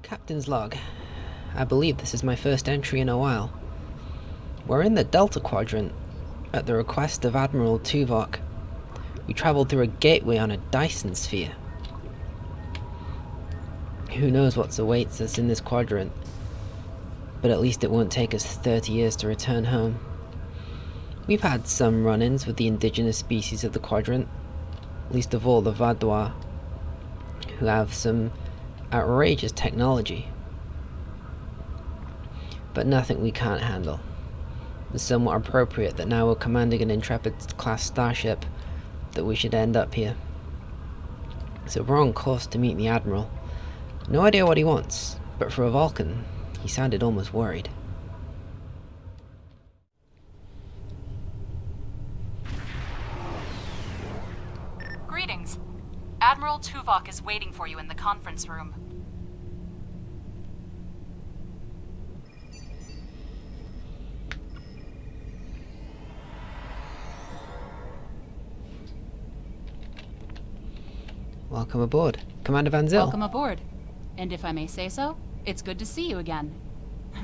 Captain's log. I believe this is my first entry in a while. We're in the Delta Quadrant, at the request of Admiral Tuvok. We travelled through a gateway on a Dyson sphere. Who knows what awaits us in this quadrant, but at least it won't take us 30 years to return home. We've had some run-ins with the indigenous species of the quadrant, least of all the Vadois, who have some outrageous technology. But nothing we can't handle. It's somewhat appropriate that now we're commanding an Intrepid-class starship that we should end up here. So we're on course to meet the Admiral. No idea what he wants, but for a Vulcan, he sounded almost worried. Greetings. Admiral Tuvok is waiting for you in the conference room. Welcome aboard, Commander Van Zyl. Welcome aboard. And if I may say so, it's good to see you again.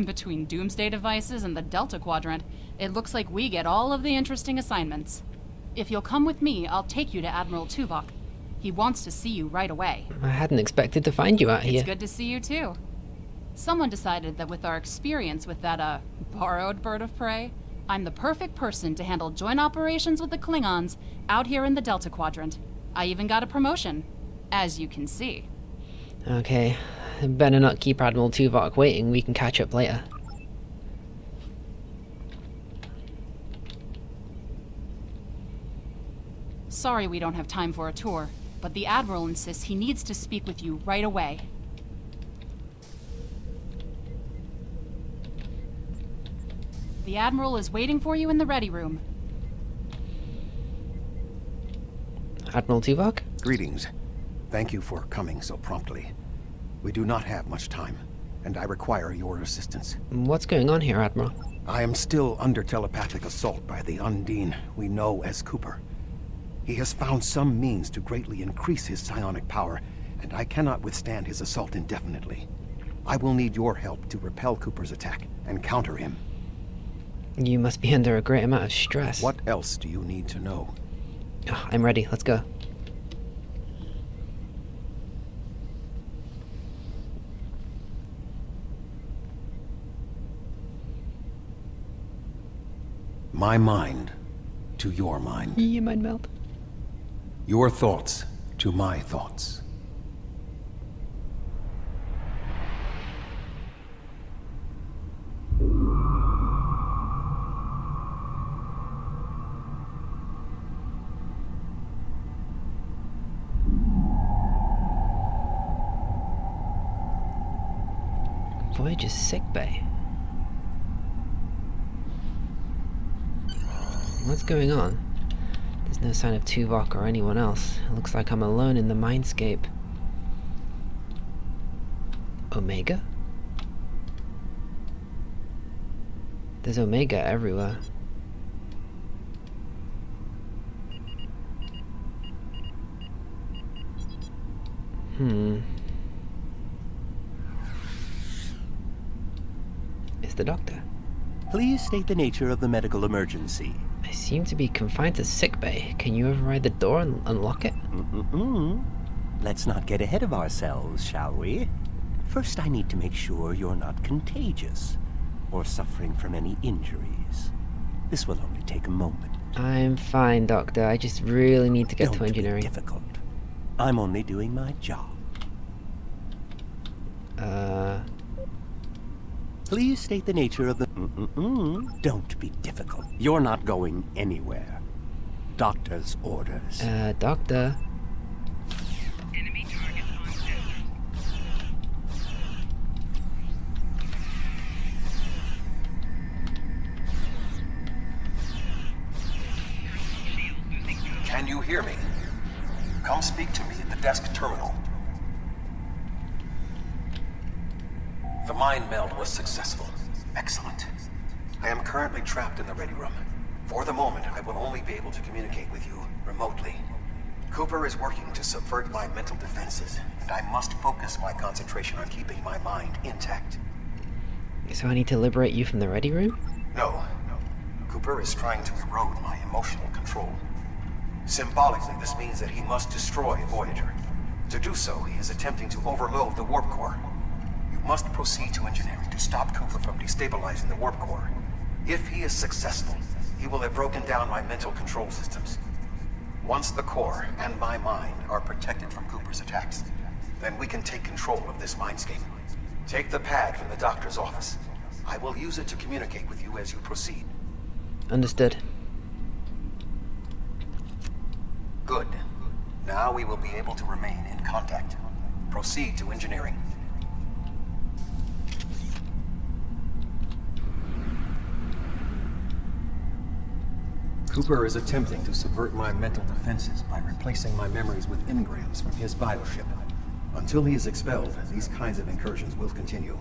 Between doomsday devices and the Delta Quadrant, it looks like we get all of the interesting assignments. If you'll come with me, I'll take you to Admiral Tuvok. He wants to see you right away. I hadn't expected to find you out here. It's good to see you too. Someone decided that with our experience with that, borrowed bird of prey, I'm the perfect person to handle joint operations with the Klingons out here in the Delta Quadrant. I even got a promotion, as you can see. Okay, better not keep Admiral Tuvok waiting, we can catch up later. Sorry we don't have time for a tour, but the Admiral insists he needs to speak with you right away. The Admiral is waiting for you in the ready room. Admiral Tuvok? Greetings. Thank you for coming so promptly. We do not have much time, and I require your assistance. What's going on here, Admiral? I am still under telepathic assault by the Undine we know as Cooper. He has found some means to greatly increase his psionic power, and I cannot withstand his assault indefinitely. I will need your help to repel Cooper's attack and counter him. You must be under a great amount of stress. What else do you need to know? Oh, I'm ready, let's go. My mind to your mind. You mind melt? Your thoughts to my thoughts. Voyager's sickbay. What's going on? There's no sign of Tuvok or anyone else. It looks like I'm alone in the mindscape. Omega? There's Omega everywhere. It's the doctor. Please state the nature of the medical emergency. I seem to be confined to sickbay. Can you override the door and unlock it? Let's not get ahead of ourselves, shall we? First, I need to make sure you're not contagious or suffering from any injuries. This will only take a moment. I'm fine, Doctor. I just really need to get to engineering. Don't be difficult. I'm only doing my job. Please state the nature of the... Don't be difficult. You're not going anywhere. Doctor's orders. Doctor. Enemy target on center. Can you hear me? Come speak to me at the desk terminal. The mind meld was successful. Excellent. I am currently trapped in the ready room. For the moment, I will only be able to communicate with you remotely. Cooper is working to subvert my mental defenses, and I must focus my concentration on keeping my mind intact. So I need to liberate you from the ready room? No. Cooper is trying to erode my emotional control. Symbolically, this means that he must destroy Voyager. To do so, he is attempting to overload the warp core. You must proceed to engineering to stop Cooper from destabilizing the warp core. If he is successful, he will have broken down my mental control systems. Once the core and my mind are protected from Cooper's attacks, then we can take control of this mindscape. Take the pad from the doctor's office. I will use it to communicate with you as you proceed. Understood. Good. Now we will be able to remain in contact. Proceed to engineering. Cooper is attempting to subvert my mental defenses by replacing my memories with engrams from his bioship. Until he is expelled, these kinds of incursions will continue.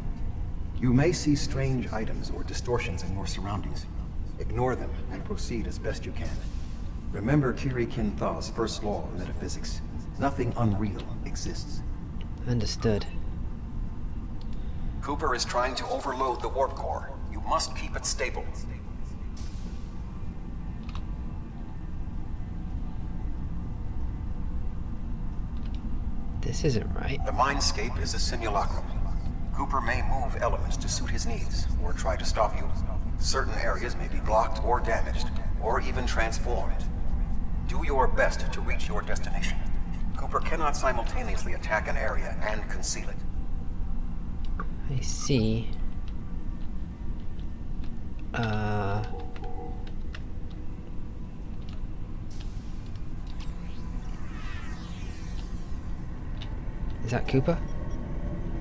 You may see strange items or distortions in your surroundings. Ignore them and proceed as best you can. Remember Kiri Kintha's first law of metaphysics. Nothing unreal exists. Understood. Cooper is trying to overload the warp core. You must keep it stable. This isn't right. The mindscape is a simulacrum. Cooper may move elements to suit his needs, or try to stop you. Certain areas may be blocked or damaged, or even transformed. Do your best to reach your destination. Cooper cannot simultaneously attack an area and conceal it. I see. Is that Cooper?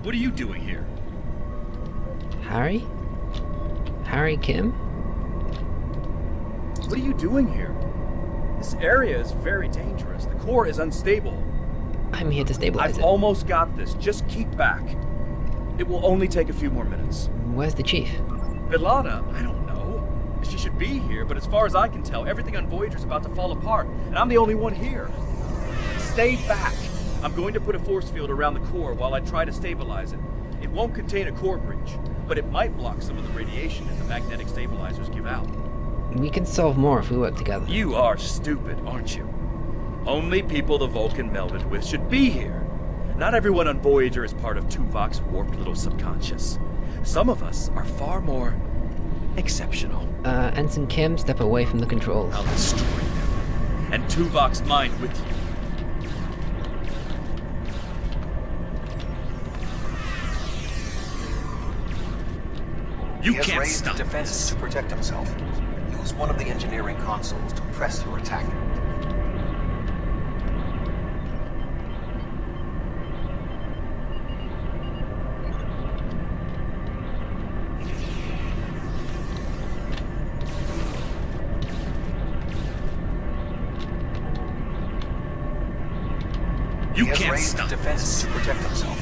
What are you doing here? Harry? Harry Kim? What are you doing here? This area is very dangerous. The core is unstable. I'm here to stabilize I've it. almost got this. Just keep back. It will only take a few more minutes. Where's the chief? B'Elanna, I don't know. She should be here, but as far as I can tell, everything on Voyager's about to fall apart, and I'm the only one here. Stay back. I'm going to put a force field around the core while I try to stabilize it. It won't contain a core breach, but it might block some of the radiation that the magnetic stabilizers give out. We can solve more if we work together. You are stupid, aren't you? Only people the Vulcan melded with should be here. Not everyone on Voyager is part of Tuvok's warped little subconscious. Some of us are far more exceptional. Ensign Kim, step away from the controls. I'll destroy them, and Tuvok's mind with you. You He has can't raised stop defenses this. to protect himself. Use one of the engineering consoles to press your attack. You He has can't raised stop defenses this. to protect himself.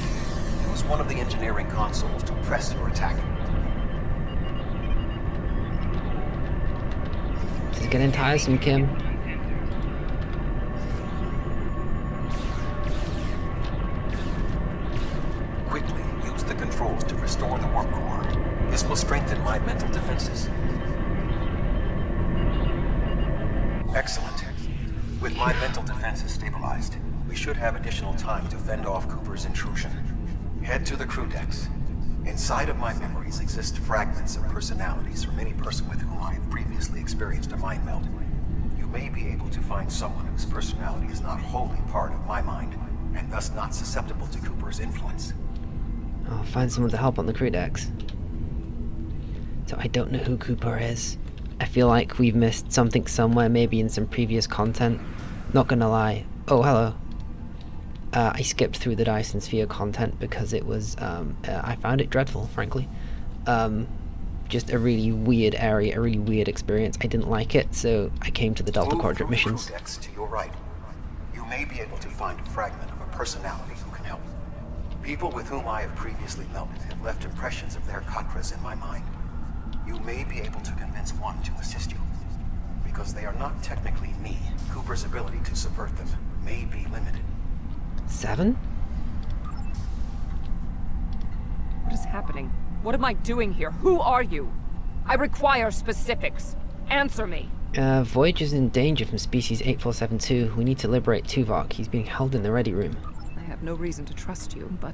Use one of the engineering consoles to press your attack. This is getting tiresome, Kim. Quickly use the controls to restore the warp core. This will strengthen my mental defenses. Excellent. With my mental defenses stabilized, we should have additional time to fend off Cooper's intrusion. Head to the crew decks. Inside of my memories exist fragments of personalities from any person with whom I have previously experienced a mind meld. You may be able to find someone whose personality is not wholly part of my mind, and thus not susceptible to Cooper's influence. I'll find someone to help on the crew decks. So I don't know who Cooper is. I feel like we've missed something somewhere, maybe in some previous content. Not gonna lie. Oh, hello. I skipped through the Dyson Sphere content because it was, I found it dreadful, frankly. Just a really weird area, a really weird experience. I didn't like it, so I came to the Delta Move Quadrant through the missions. crew decks to your right. You may be able to find a fragment of a personality who can help. People with whom I have previously melded have left impressions of their Katras in my mind. You may be able to convince one to assist you. Because they are not technically me, Cooper's ability to subvert them may be limited. 7? What is happening? What am I doing here? Who are you? I require specifics. Answer me. Voyager's in danger from species 8472. We need to liberate Tuvok. He's being held in the ready room. I have no reason to trust you, but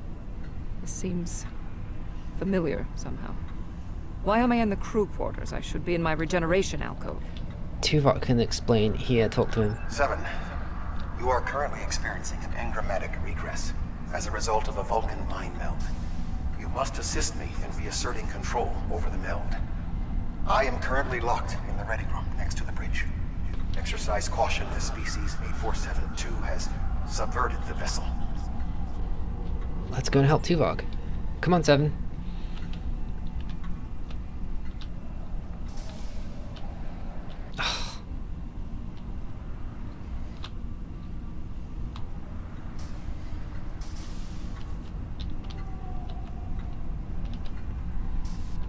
this seems familiar somehow. Why am I in the crew quarters? I should be in my regeneration alcove. Tuvok can explain. Here, talk to him. 7. You are currently experiencing an engrammatic regress as a result of a Vulcan mind meld. You must assist me in reasserting control over the meld. I am currently locked in the ready room next to the bridge. Exercise caution as species 8472 has subverted the vessel. Let's go and help Tuvok. Come on, 7.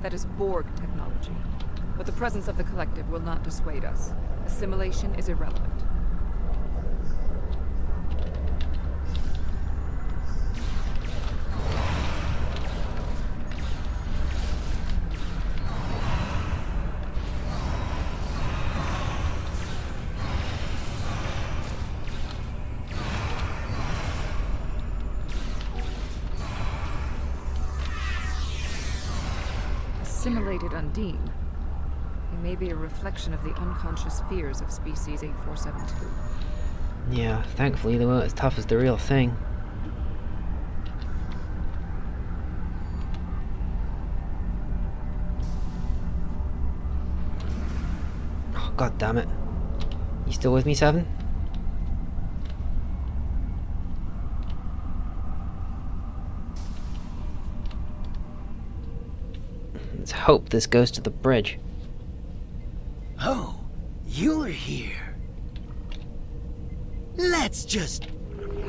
That is Borg technology. But the presence of the Collective will not dissuade us. Assimilation is irrelevant. Assimilated Undine. He may be a reflection of the unconscious fears of species 8472. Yeah, thankfully they weren't as tough as the real thing. Oh, God damn it. You still with me, 7? Let's hope this goes to the bridge. Oh, you're here. Let's just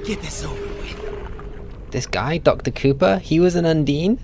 get this over with. This guy, Dr. Cooper, he was an Undine?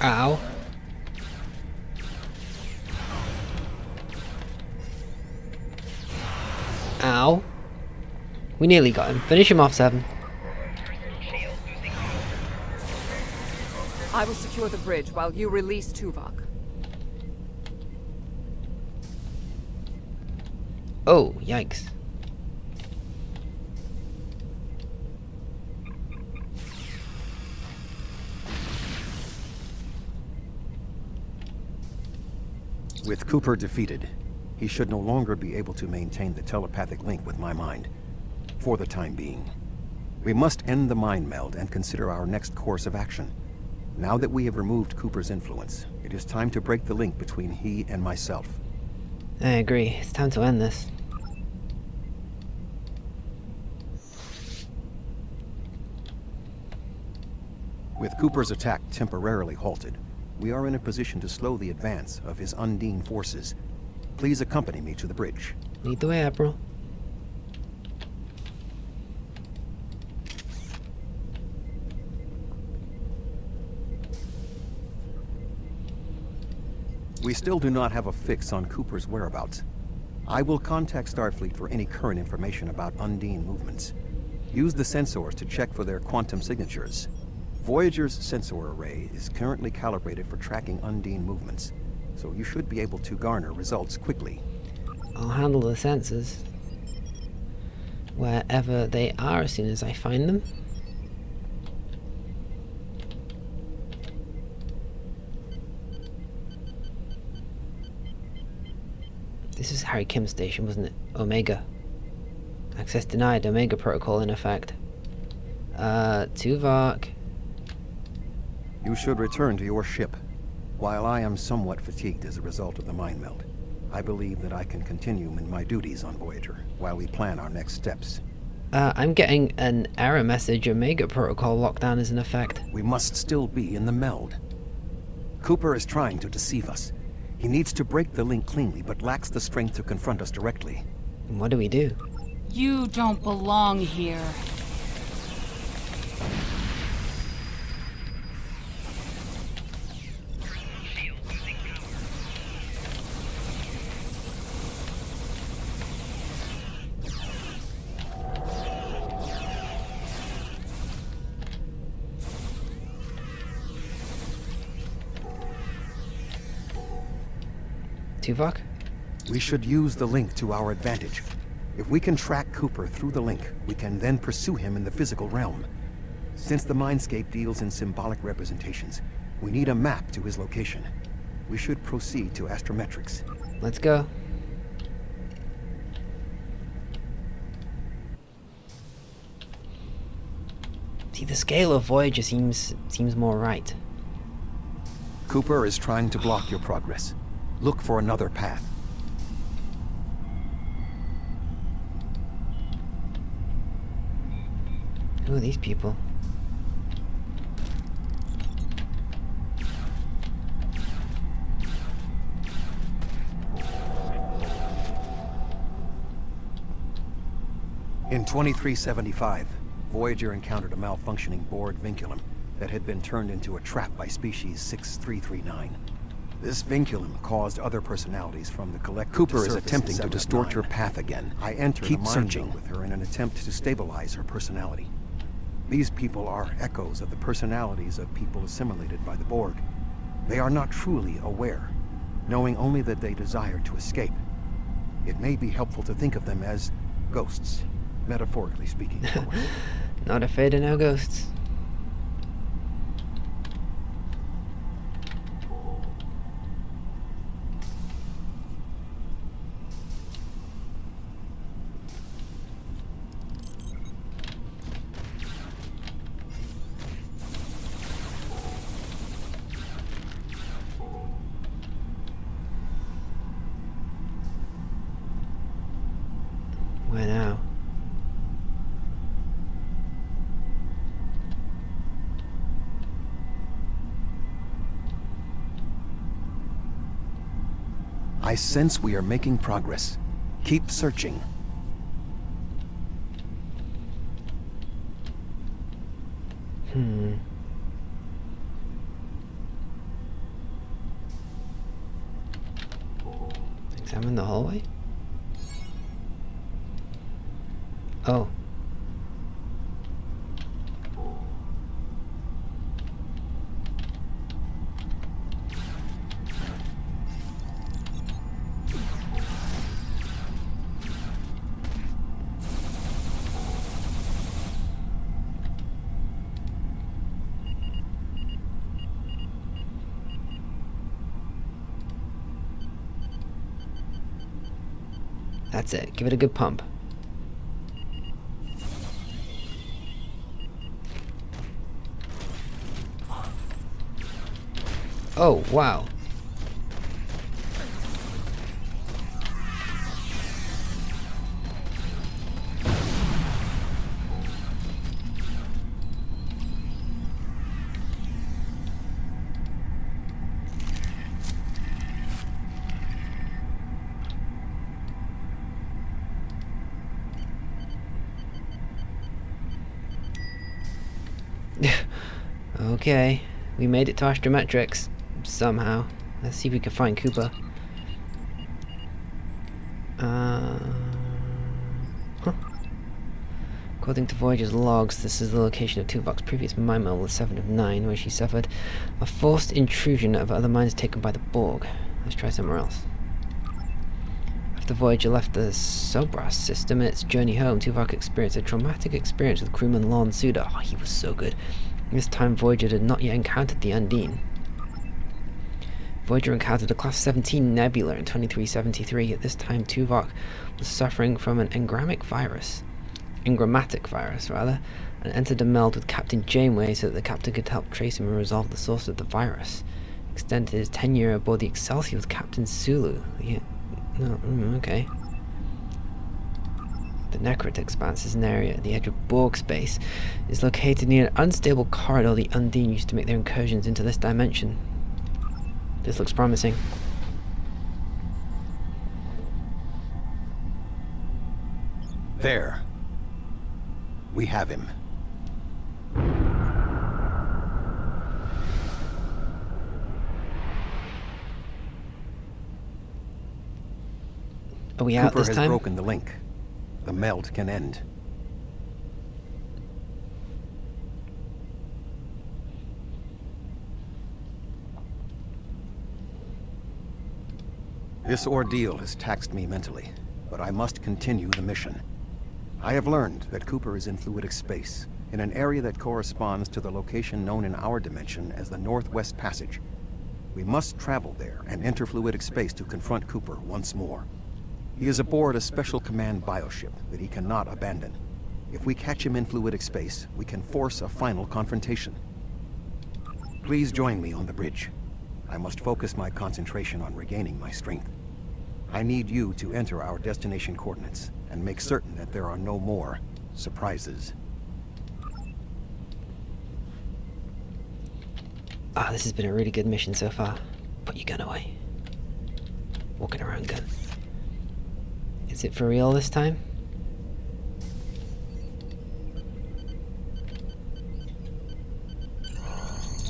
Ow. Ow. We nearly got him. Finish him off, 7. Personal shield losing power. I will secure the bridge while you release Tuvok. Oh, yikes. With Cooper defeated, he should no longer be able to maintain the telepathic link with my mind, for the time being. We must end the mind meld and consider our next course of action. Now that we have removed Cooper's influence, it is time to break the link between he and myself. I agree. It's time to end this. With Cooper's attack temporarily halted, we are in a position to slow the advance of his Undine forces. Please accompany me to the bridge. Lead the way, Admiral. We still do not have a fix on Cooper's whereabouts. I will contact Starfleet for any current information about Undine movements. Use the sensors to check for their quantum signatures. Voyager's sensor array is currently calibrated for tracking Undine movements, so you should be able to garner results quickly. I'll handle the sensors wherever they are as soon as I find them. This is Harry Kim's station, wasn't it? Omega. Access denied. Omega protocol in effect. Tuvok. You should return to your ship. While I am somewhat fatigued as a result of the mind meld, I believe that I can continue in my duties on Voyager while we plan our next steps. I'm getting an error message. Omega Protocol lockdown is in effect. We must still be in the meld. Cooper is trying to deceive us. He needs to break the link cleanly, but lacks the strength to confront us directly. What do we do? You don't belong here. Tuvok? We should use the link to our advantage. If we can track Cooper through the link, we can then pursue him in the physical realm. Since the Mindscape deals in symbolic representations, we need a map to his location. We should proceed to astrometrics. Let's go. See, the scale of Voyager seems more right. Cooper is trying to block your progress. Look for another path. Who are these people? In 2375, Voyager encountered a malfunctioning board vinculum that had been turned into a trap by species 6339. This vinculum caused other personalities from the collective. Cooper is attempting to distort your path again. I entered Keep searching with her in an attempt to stabilize her personality. These people are echoes of the personalities of people assimilated by the Borg. They are not truly aware, knowing only that they desire to escape. It may be helpful to think of them as ghosts, metaphorically speaking. Not afraid of no ghosts. Where now? I sense we are making progress. Keep searching. Examine the hallway? Oh. That's it. Give it a good pump. Oh, wow. Okay, we made it to astrometrics somehow. Let's see if we can find Cooper. According to Voyager's logs, this is the location of Tuvok's previous mind meld, the 7th of 9, where she suffered a forced intrusion of other minds taken by the Borg. Let's try somewhere else. After Voyager left the Sobras system in its journey home, Tuvok experienced a traumatic experience with crewman Lon Suda. Oh, he was so good. This time Voyager had not yet encountered the Undine. Voyager encountered a Class 17 nebula in 2373. At this time, Tuvok was suffering from an engrammatic virus, and entered a meld with Captain Janeway so that the captain could help trace him and resolve the source of the virus. Extended his tenure aboard the Excelsior with Captain Sulu. Yeah, no, okay. The Necrit Expanse is an area at the edge of Borg space. It's located near an unstable corridor the Undine used to make their incursions into this dimension. This looks promising. There. We have him. Are we out Cooper this has time? broken the link. The meld can end. This ordeal has taxed me mentally, but I must continue the mission. I have learned that Cooper is in fluidic space, in an area that corresponds to the location known in our dimension as the Northwest Passage. We must travel there and enter fluidic space to confront Cooper once more. He is aboard a special command bioship that he cannot abandon. If we catch him in fluidic space, we can force a final confrontation. Please join me on the bridge. I must focus my concentration on regaining my strength. I need you to enter our destination coordinates and make certain that there are no more surprises. This has been a really good mission so far. Put your gun away. Walking around gun. Is it for real this time?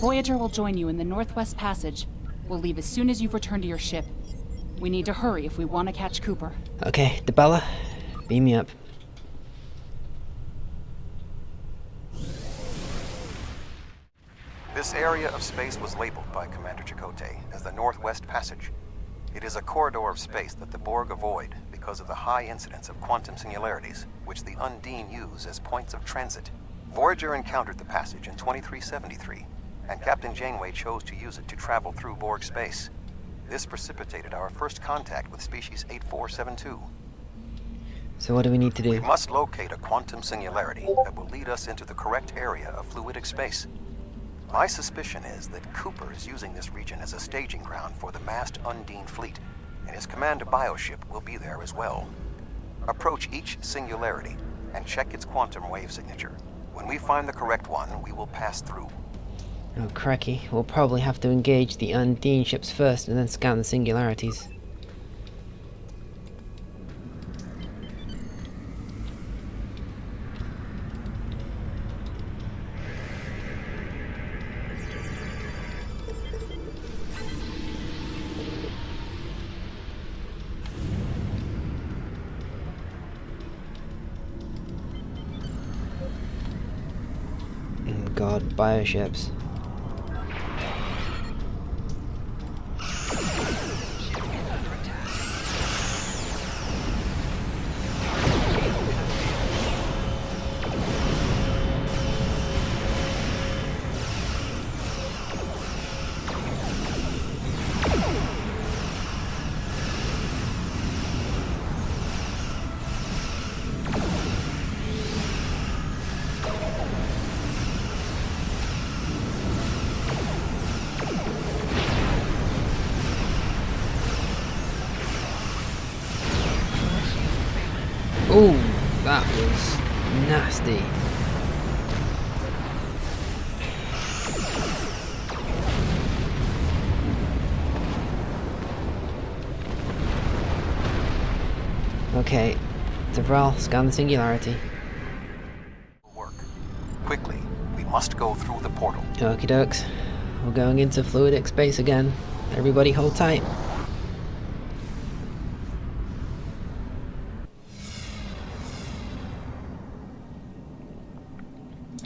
Voyager will join you in the Northwest Passage. We'll leave as soon as you've returned to your ship. We need to hurry if we want to catch Cooper. Okay, Debella, beam me up. This area of space was labeled by Commander Chakotay as the Northwest Passage. It is a corridor of space that the Borg avoid because of the high incidence of quantum singularities, which the Undine use as points of transit. Voyager encountered the passage in 2373, and Captain Janeway chose to use it to travel through Borg space. This precipitated our first contact with species 8472. So what do we need to do? We must locate a quantum singularity that will lead us into the correct area of fluidic space. My suspicion is that Cooper is using this region as a staging ground for the massed Undine fleet, and his command bioship will be there as well. Approach each singularity and check its quantum wave signature. When we find the correct one, we will pass through. Oh, cracky. We'll probably have to engage the Undine ships first and then scan the singularities. God, bioships. Ooh, that was nasty. Okay, Tavral, scan the singularity. Work. Quickly, we must go through the portal. Okie dokes. We're going into fluidic space again. Everybody hold tight.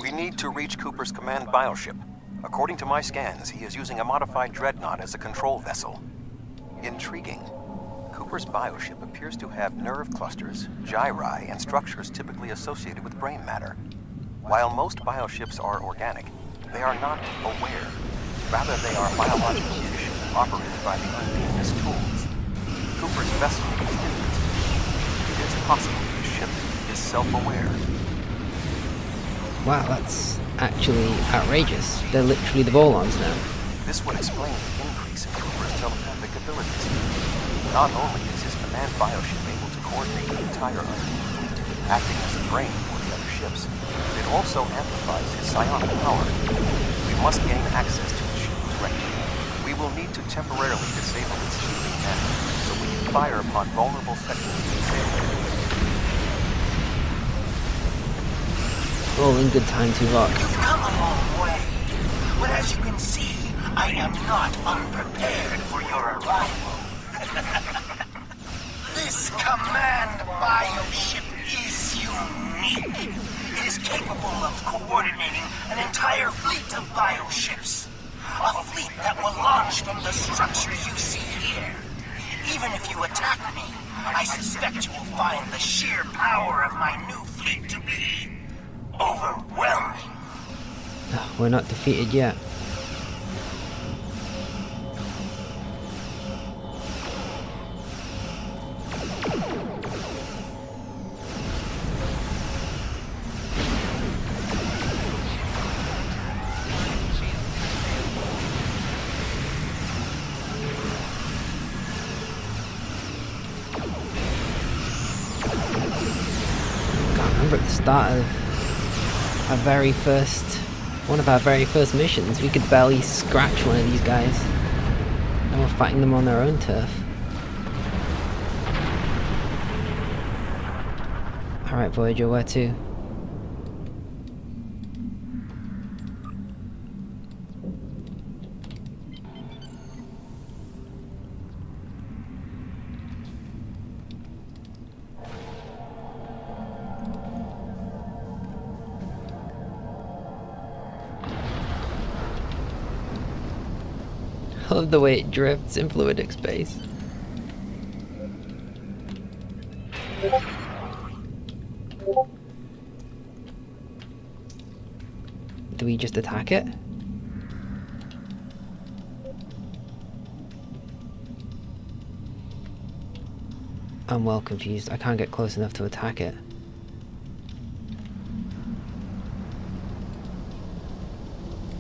We need to reach Cooper's command bioship. According to my scans, he is using a modified dreadnought as a control vessel. Intriguing. Cooper's bioship appears to have nerve clusters, gyri, and structures typically associated with brain matter. While most bioships are organic, they are not aware. Rather, they are biological tissue operated by the Undine as tools. Cooper's vessel is different. It is possible the ship is self-aware. Wow, that's actually outrageous. They're literally the Volons now. This would explain the increase in Cooper's telepathic abilities. Not only is his command bioship able to coordinate the entire Undine fleet, acting as a brain for the other ships, it also amplifies his psionic power. We must gain access to the ship directly. We will need to temporarily disable its shielding net, so we can fire upon vulnerable sections of the sail. All in good time to rock. You've come a long way. But as you can see, I am not unprepared for your arrival. This command bioship is unique. It is capable of coordinating an entire fleet of bioships. A fleet that will launch from the structure you see here. Even if you attack me, I suspect you will find the sheer power of my new fleet to be overwhelming. We're not defeated yet. I remember at the start of one of our very first missions, we could barely scratch one of these guys. And we're fighting them on their own turf. Alright, Voyager, where to? I love the way it drifts in fluidic space. Do we just attack it? I'm well confused. I can't get close enough to attack it.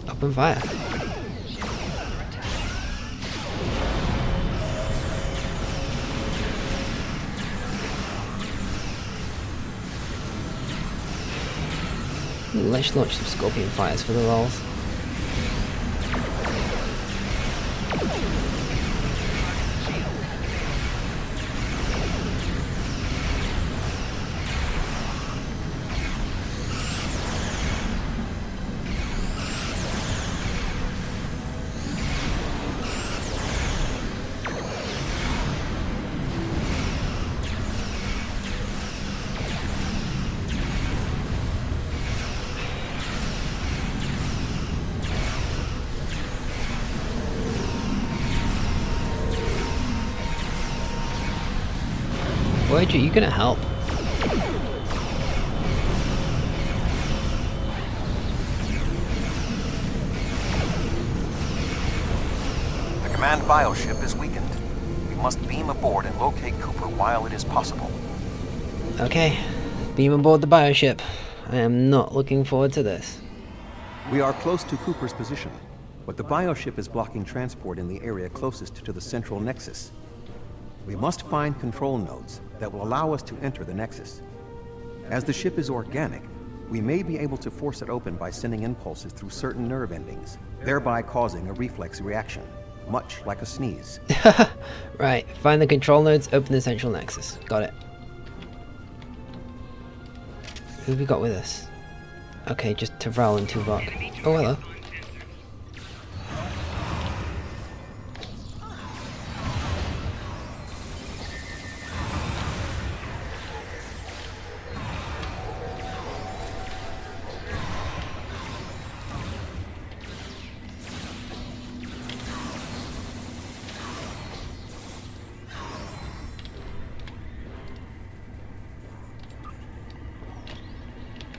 Open fire. Let's launch some scorpion fighters for the lulz. Voyager, you gonna help? The command bioship is weakened. We must beam aboard and locate Cooper while it is possible. Okay, beam aboard the bioship. I am not looking forward to this. We are close to Cooper's position, but the bioship is blocking transport in the area closest to the central nexus. We must find control nodes that will allow us to enter the nexus. As the ship is organic, we may be able to force it open by sending impulses through certain nerve endings, thereby causing a reflex reaction, much like a sneeze. Right, find the control nodes, open the central nexus. Got it. Who have we got with us? Okay, just Tavral and Tuvok. Oh, hello.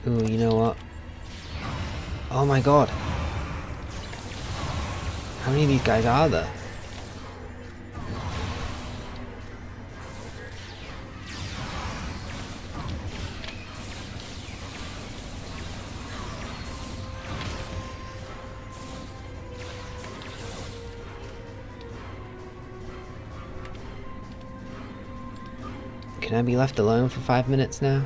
Ooh, you know what? Oh my god. How many of these guys are there? Can I be left alone for 5 minutes now?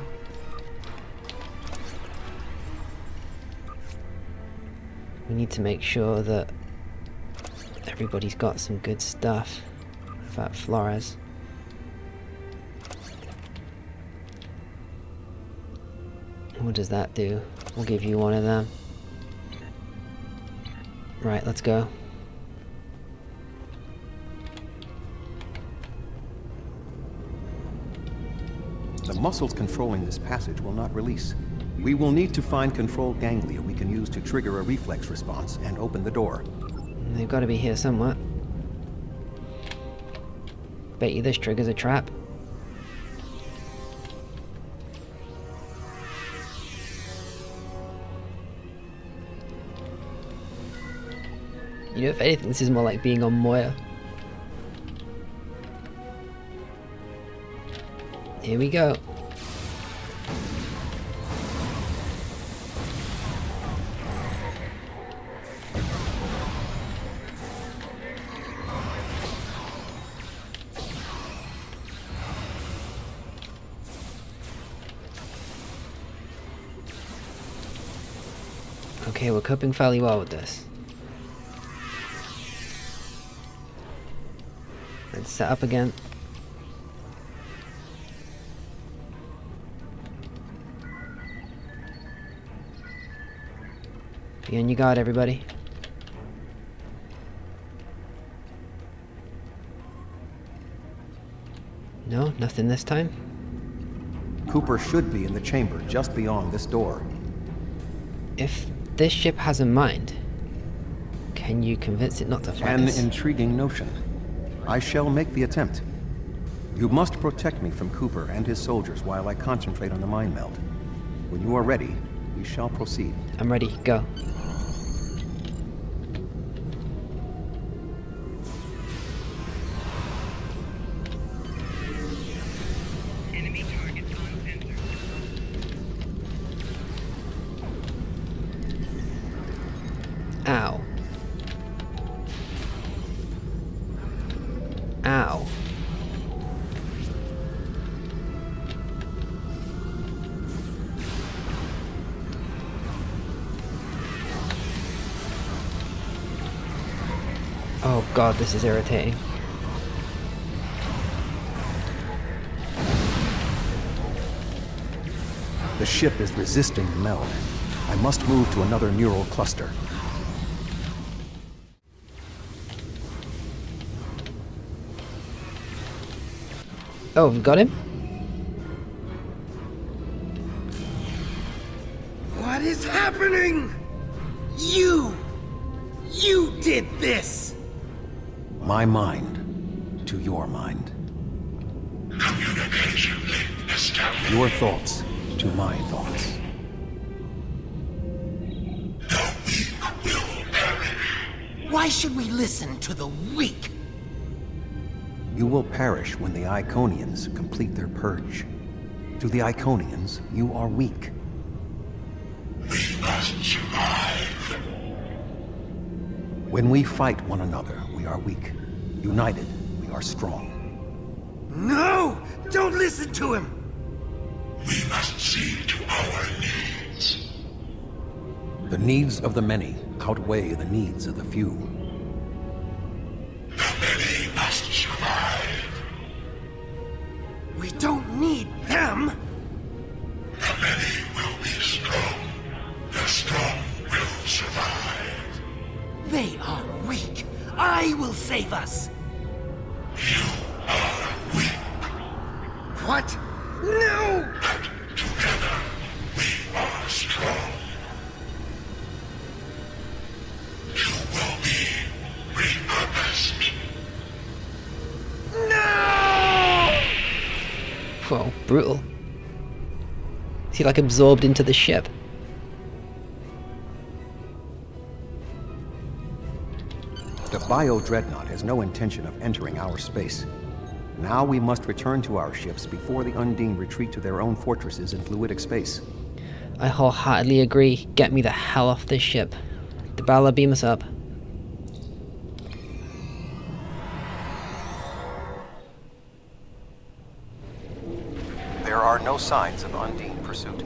We need to make sure that everybody's got some good stuff about Flores. What does that do? We'll give you one of them. Right, let's go. The muscles controlling this passage will not release. We will need to find controlled ganglia we can use to trigger a reflex response and open the door. They've got to be here somewhere. Bet you this triggers a trap. You know, if anything, this is more like being on Moya. Here we go. Okay, we're coping fairly well with this. Let's set up again. Be on your guard, everybody. No, nothing this time. Cooper should be in the chamber just beyond this door. If this ship has a mind, can you convince it not to fight An us? intriguing notion. I shall make the attempt. You must protect me from Cooper and his soldiers while I concentrate on the mind meld. When you are ready, we shall proceed. I'm ready, go. Enemy targets on sensor. Ow. Ow. Oh god, this is irritating. The ship is resisting the meld. I must move to another neural cluster. Oh, we got him? What is happening? You did this! My mind to your mind. Communication link established. Your thoughts to my thoughts. The weak will perish. Why should we listen to the weak? You will perish when the Iconians complete their purge. To the Iconians, you are weak. We must survive. When we fight one another, we are weak. United, we are strong. No! Don't listen to him! We must see to our needs. The needs of the many outweigh the needs of the few. The many must survive. We don't need them! The many will be strong. The strong will survive. They are weak. I will save us. You are weak. What? No! But together, we are strong. You will be repurposed. No! Whoa, brutal. Is he like absorbed into the ship? The Bio-Dreadnought has no intention of entering our space. Now we must return to our ships before the Undine retreat to their own fortresses in fluidic space. I wholeheartedly agree. Get me the hell off this ship. Dabala, beam us up. There are no signs of Undine pursuit.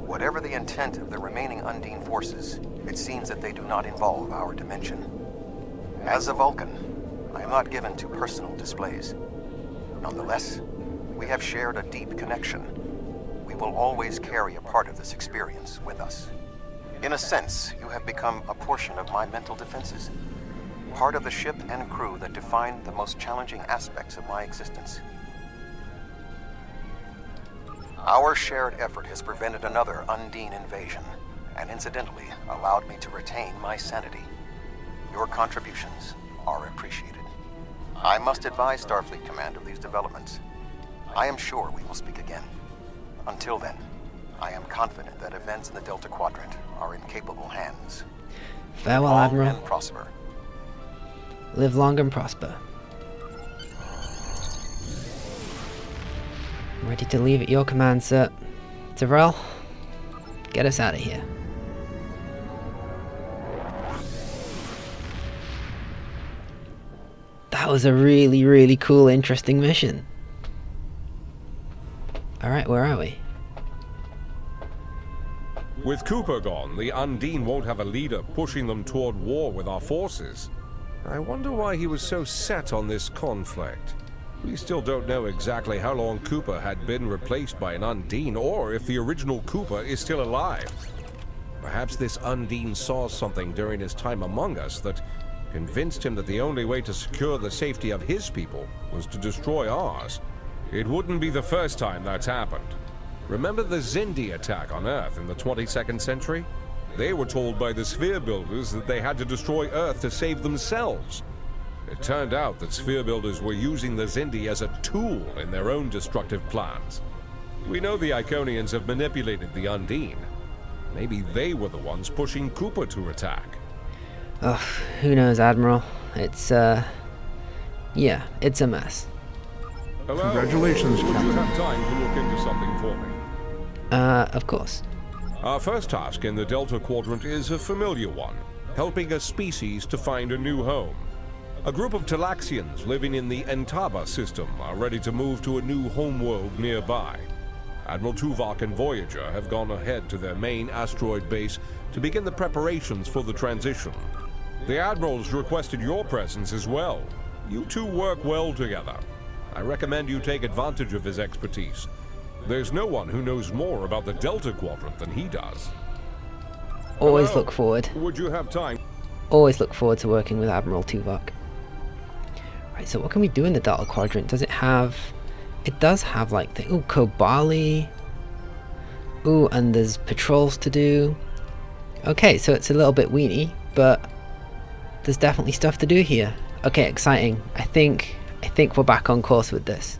Whatever the intent of the remaining Undine forces, it seems that they do not involve our dimension. As a Vulcan, I am not given to personal displays. Nonetheless, we have shared a deep connection. We will always carry a part of this experience with us. In a sense, you have become a portion of my mental defenses. Part of the ship and crew that define the most challenging aspects of my existence. Our shared effort has prevented another Undine invasion, and incidentally allowed me to retain my sanity. Your contributions are appreciated. I must advise Starfleet Command of these developments. I am sure we will speak again. Until then, I am confident that events in the Delta Quadrant are in capable hands. Farewell, Live long Admiral. and prosper. Live long and prosper. I'm ready to leave at your command, sir. Tyrell, get us out of here. That was a really, really cool, interesting mission. Alright, where are we? With Cooper gone, the Undine won't have a leader pushing them toward war with our forces. I wonder why he was so set on this conflict. We still don't know exactly how long Cooper had been replaced by an Undine, or if the original Cooper is still alive. Perhaps this Undine saw something during his time among us that convinced him that the only way to secure the safety of his people was to destroy ours. It wouldn't be the first time that's happened. Remember the Xindi attack on Earth in the 22nd century? They were told by the Sphere Builders that they had to destroy Earth to save themselves. It turned out that Sphere Builders were using the Xindi as a tool in their own destructive plans. We know the Iconians have manipulated the Undine. Maybe they were the ones pushing Cooper to attack. Ugh, who knows, Admiral? It's, yeah, it's a mess. Hello? Congratulations, Would Captain. you have time to look into something for me? Of course. Our first task in the Delta Quadrant is a familiar one, helping a species to find a new home. A group of Talaxians living in the Entaba system are ready to move to a new homeworld nearby. Admiral Tuvok and Voyager have gone ahead to their main asteroid base to begin the preparations for the transition. The Admiral's requested your presence as well. You two work well together. I recommend you take advantage of his expertise. There's no one who knows more about the Delta Quadrant than he does. Always Hello? look forward. Would you have time? Always look forward to working with Admiral Tuvok. Right, so what can we do in the Delta Quadrant? Does it have... It does have, like, the... Ooh, Kobali. Ooh, and there's patrols to do. Okay, so it's a little bit weenie, but there's definitely stuff to do here. Okay, exciting. I think we're back on course with this.